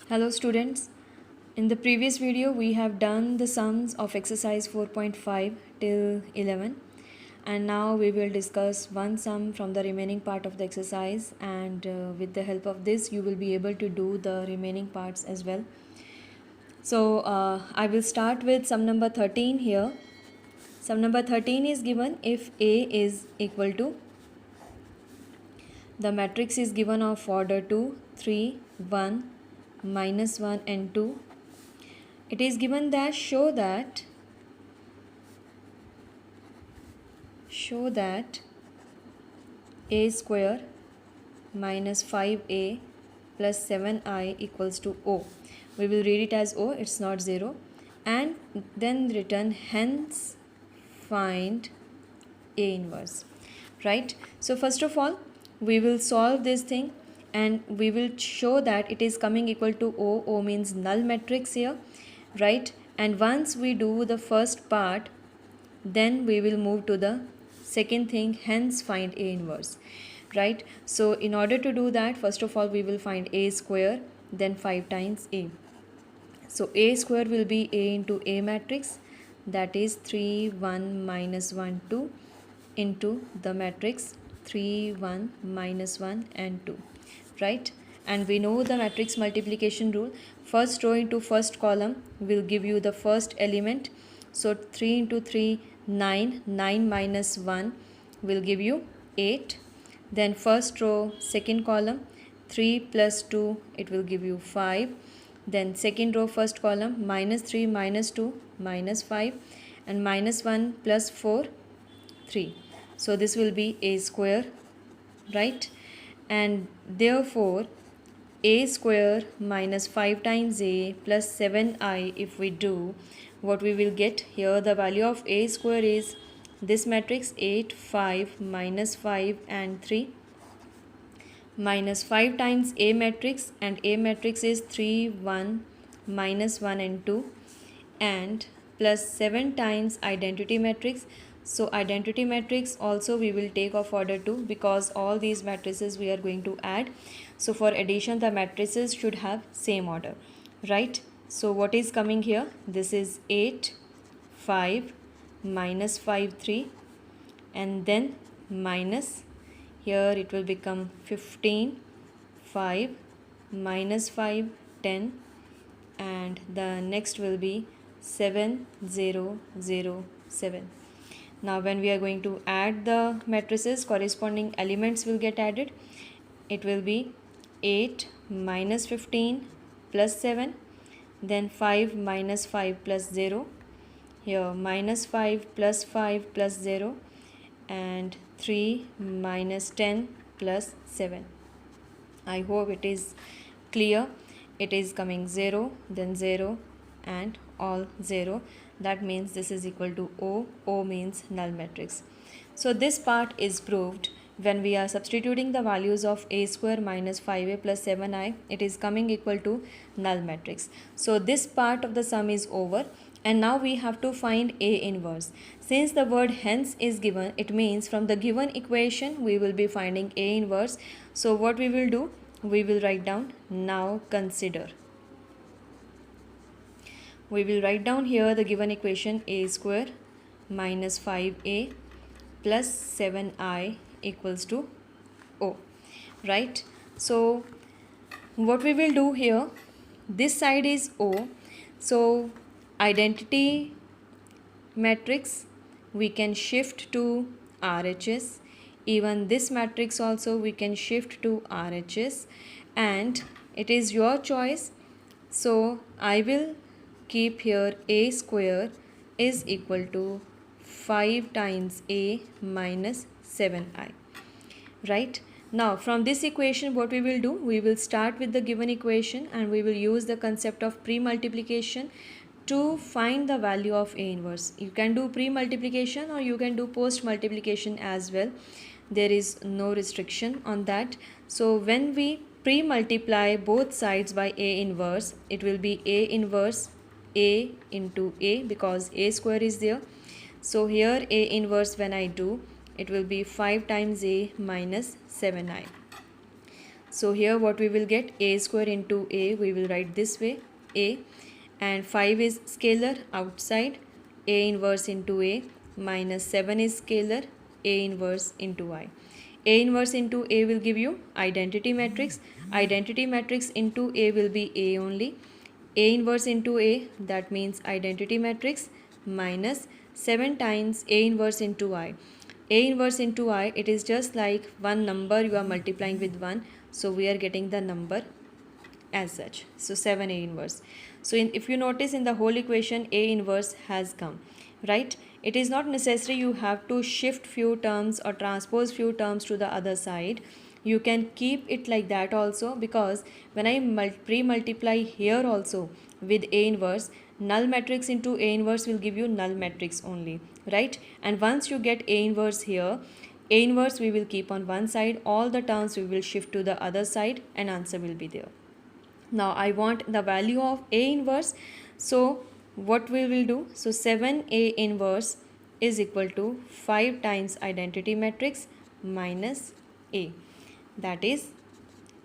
Hello students, in the previous video we have done the sums of exercise 4.5 till 11 and now we will discuss one sum from the remaining part of the exercise and with the help of this you will be able to do the remaining parts as well. So I will start with sum number 13 here. Sum number 13 is given if A is equal to, the matrix is given of order 2, 3, 1, minus 1 and 2. It is given that show that a square minus 5a plus 7i equals to O. We will read it as O, it's not 0. And then return hence find A inverse. Right? So first of all, we will solve this thing and we will show that it is coming equal to O. O means null matrix here. Right? And once we do the first part, then we will move to the second thing, hence find A inverse. Right? So in order to do that, first of all we will find A square, then 5 times A. So A square will be A into A matrix, that is 3 1 minus 1 2 into the matrix 3 1 minus 1 and 2. Right? And we know the matrix multiplication rule. First row into first column will give you the first element. So 3 into 3, 9. 9 minus 1 will give you 8. Then first row, second column, 3 plus 2, it will give you 5. Then second row, first column, minus 3 minus 2, minus 5. And minus 1 plus 4, 3. So this will be A square, right? And therefore A square minus 5 times A plus 7i, if we do, what we will get here, the value of A square is this matrix 8 5 minus 5 and 3 minus 5 times A matrix, and A matrix is 3 1 minus 1 and 2, and plus 7 times identity matrix. So identity matrix also we will take of order 2 because all these matrices we are going to add. So for addition the matrices should have same order, right? So what is coming here? This is 8 5 minus 5 3 and then minus, here it will become 15 5 minus 5 10 and the next will be 7 0 0 7. Now when we are going to add the matrices, corresponding elements will get added. It will be 8 minus 15 plus 7, then 5 minus 5 plus 0, here minus 5 plus 5 plus 0, and 3 minus 10 plus 7. I hope it is clear. It is coming 0, then 0 and all 0. That means this is equal to O. O means null matrix. So this part is proved when we are substituting the values of A square minus 5A plus 7I. It is coming equal to null matrix. So this part of the sum is over. And now we have to find A inverse. Since the word hence is given, it means from the given equation we will be finding A inverse. So what we will do? We will write down now consider. We will write down here the given equation A square minus 5A plus 7I equals to O. Right? So what we will do here, this side is O. So identity matrix we can shift to RHS. Even this matrix also we can shift to RHS, and it is your choice. So I will keep here A square is equal to 5 times A minus 7I. Right? Now from this equation what we will do, we will start with the given equation and we will use the concept of pre-multiplication to find the value of A inverse. You can do pre-multiplication or you can do post-multiplication as well. There is no restriction on that. So when we pre-multiply both sides by A inverse, it will be A inverse A into A because A square is there. So here A inverse when I do, it will be 5 times A minus 7I. So here what we will get, a square into a, we will write this way, a, and 5 is scalar outside, a inverse into a, minus 7 is scalar, a inverse into I. A inverse into a will give you identity matrix. Identity matrix into a will be a only. A inverse into a, that means identity matrix, minus 7 times a inverse into I. A inverse into I, it is just like one number you are multiplying with 1, so we are getting the number as such. So 7a inverse. So if you notice, in the whole equation a inverse has come, right? It is not necessary you have to shift few terms or transpose few terms to the other side. You can keep it like that also, because when I pre-multiply here also with a inverse, null matrix into a inverse will give you null matrix only, right? And once you get a inverse here, a inverse we will keep on one side, all the terms we will shift to the other side, and answer will be there. Now I want the value of a inverse, so what we will do, so 7a inverse is equal to 5 times identity matrix minus a, that is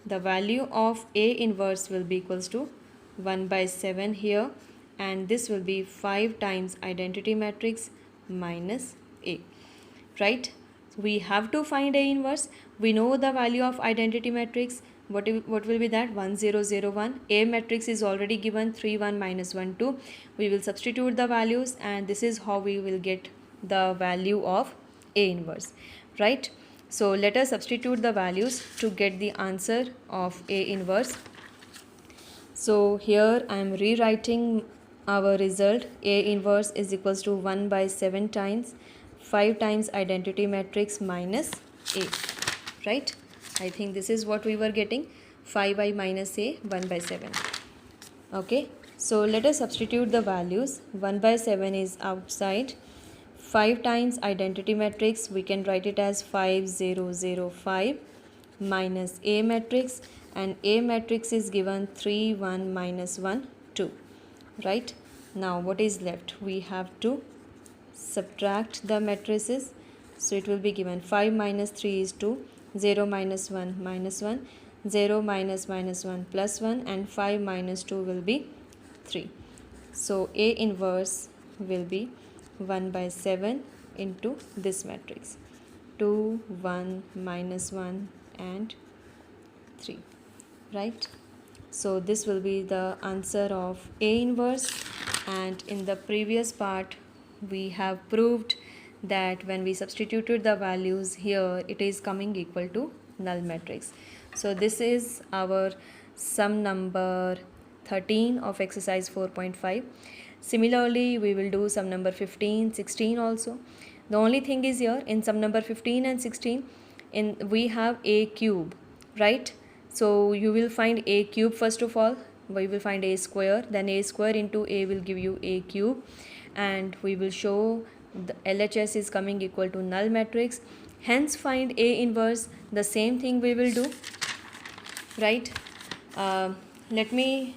the value of a inverse will be equals to 1 by 7 here, and this will be 5 times identity matrix minus a, right? We have to find a inverse. We know the value of identity matrix. What will be that? 1 0 0 1. A matrix is already given, 3 1 minus 1 2. We will substitute the values, and this is how we will get the value of a inverse, right? So let us substitute the values to get the answer of a inverse. So here I am rewriting our result. A inverse is equals to 1 by 7 times 5 times identity matrix minus a, right? I think this is what we were getting, 5i minus a, 1 by 7. Okay, so let us substitute the values. 1 by 7 is outside, 5 times identity matrix, we can write it as 5 0 0 5 minus a matrix, and a matrix is given 3 1 minus 1 2, right? Now what is left? We have to subtract the matrices, so it will be given 5 minus 3 is 2, 0 minus 1 minus 1, 0 minus minus 1 plus 1, and 5 minus 2 will be 3. So a inverse will be 1 by 7 into this matrix, 2 1 minus 1 and 3, right? So this will be the answer of a inverse. And in the previous part we have proved that when we substituted the values here, it is coming equal to null matrix. So this is our sum number 13 of exercise 4.5. Similarly, we will do sum number 15, 16 also. The only thing is here in sum number 15 and 16, we have a cube, right? So you will find a cube first of all. We will find a square, then a square into a will give you a cube, and we will show the LHS is coming equal to null matrix. Hence find a inverse. The same thing we will do, right? Let me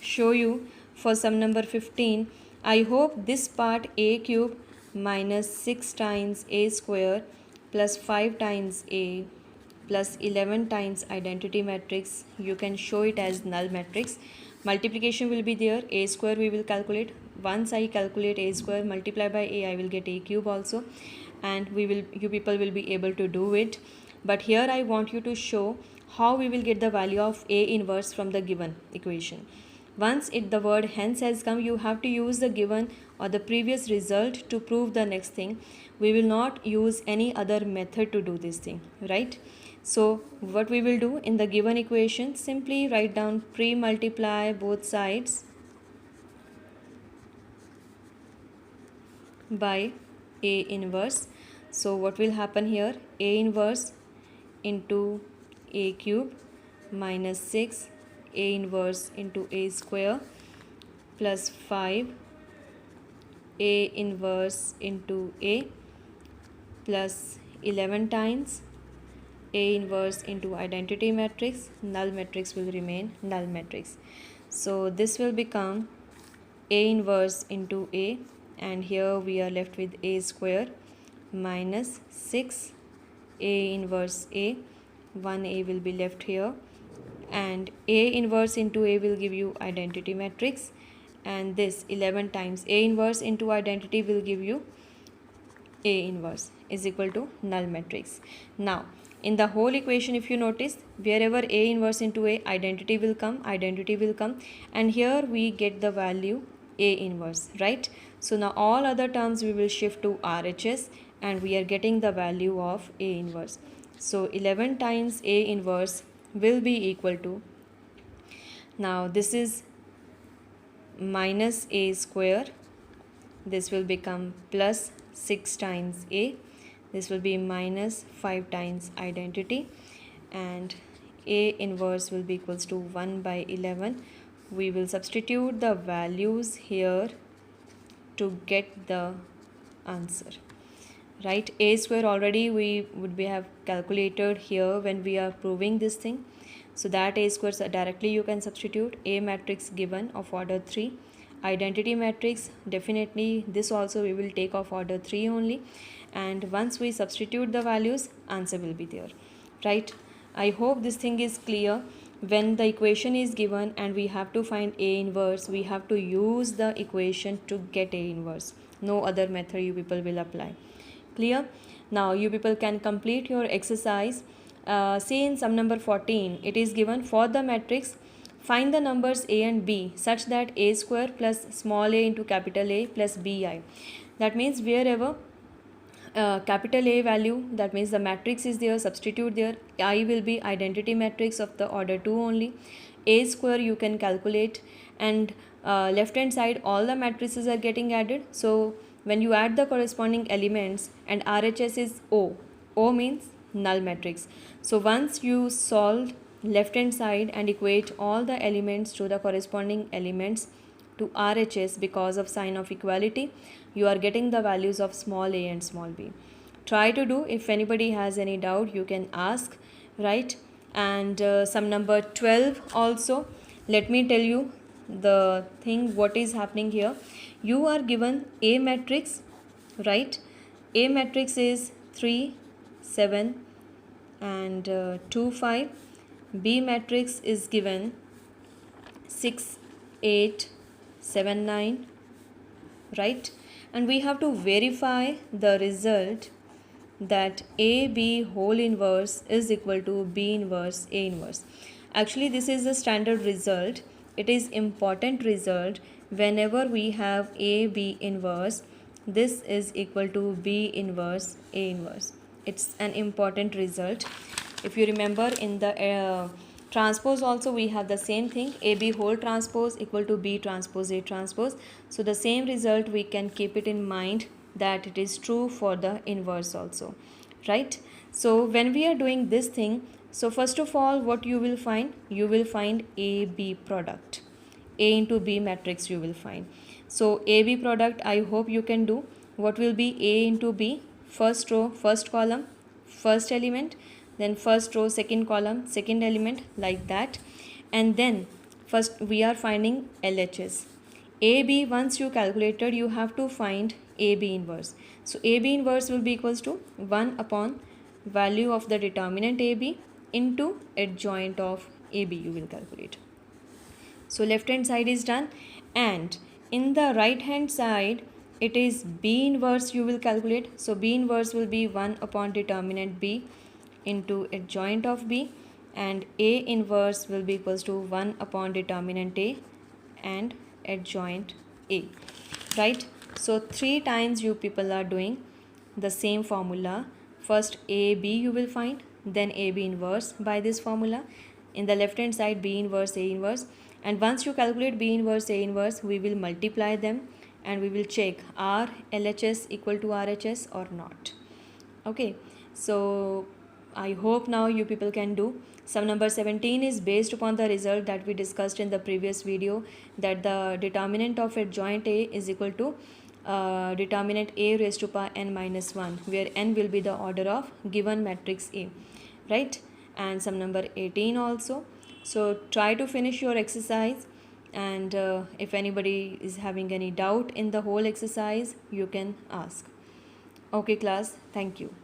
show you for sum number 15. I hope this part, a cube minus 6 times a square plus 5 times a plus 11 times identity matrix, you can show it as null matrix. Multiplication will be there, a square we will calculate. Once I calculate a square multiply by a, I will get a cube also, and you people will be able to do it. But here I want you to show how we will get the value of a inverse from the given equation. Once the word hence has come, you have to use the given or the previous result to prove the next thing. We will not use any other method to do this thing, right? So what we will do in the given equation, simply write down pre-multiply both sides by a inverse. So what will happen here? A inverse into a cube minus 6 a inverse into a square plus 5 a inverse into a plus 11 times a inverse into identity matrix, null matrix will remain null matrix. So this will become a inverse into a, and here we are left with a square minus 6 a inverse a 1A will be left here, and A inverse into A will give you identity matrix, and this 11 times A inverse into identity will give you A inverse is equal to null matrix. Now in the whole equation, if you notice, wherever A inverse into A, identity will come, and here we get the value A inverse, right? So now all other terms we will shift to RHS, and we are getting the value of A inverse. So 11 times A inverse will be equal to, now this is minus A square, this will become plus 6 times A, this will be minus 5 times identity, and A inverse will be equals to 1 by 11. We will substitute the values here to get the answer, right? A square already we would be have calculated here when we are proving this thing, so that A square directly you can substitute. A matrix given of order 3, identity matrix definitely this also we will take of order 3 only, and once we substitute the values, answer will be there, right? I hope this thing is clear. When the equation is given and we have to find A inverse, we have to use the equation to get A inverse. No other method you people will apply. Clear? Now you people can complete your exercise. See in sum number 14, it is given for the matrix, find the numbers A and B such that A square plus small a into capital A plus BI. That means wherever capital A value, that means the matrix is there, substitute there. I will be identity matrix of the order 2 only. A square you can calculate, and left hand side all the matrices are getting added. So when you add the corresponding elements, and RHS is O, O means null matrix. So once you solve left hand side and equate all the elements to the corresponding elements to RHS because of sign of equality, you are getting the values of small a and small b. Try to do. If anybody has any doubt, you can ask, right? And sum number 12 also, let me tell you the thing what is happening here. You are given A matrix, right? A matrix is 3, 7 and 2, 5. B matrix is given 6, 8, 7, 9, right? And we have to verify the result that AB whole inverse is equal to B inverse A inverse. Actually this is the standard result. It is important result. Whenever we have AB inverse, this is equal to B inverse A inverse. It's an important result. If you remember in the transpose also we have the same thing, AB whole transpose equal to B transpose A transpose. So the same result we can keep it in mind that it is true for the inverse also, right? So when we are doing this thing, so first of all what you will find? You will find AB product. A into B matrix you will find. So AB product I hope you can do. What will be A into B? First row, first column, first element, then first row, second column, second element, like that. And then first we are finding LHS. AB, once you calculated, you have to find AB inverse. So AB inverse will be equals to 1 upon value of the determinant AB into adjoint of AB you will calculate. So left hand side is done, and in the right hand side it is B inverse you will calculate. So B inverse will be 1 upon determinant B into adjoint of B, and A inverse will be equals to 1 upon determinant A and adjoint A, right? So 3 times you people are doing the same formula. First AB you will find, then AB inverse by this formula. In the left hand side B inverse, A inverse, and once you calculate B inverse, A inverse, we will multiply them and we will check are LHS equal to RHS or not. Okay, so I hope now you people can do. Sum number 17 is based upon the result that we discussed in the previous video, that the determinant of adjoint A is equal to determinant A raised to power n minus 1, where n will be the order of given matrix A, right? And sum number 18 also. So try to finish your exercise, and if anybody is having any doubt in the whole exercise, you can ask. Okay class, thank you.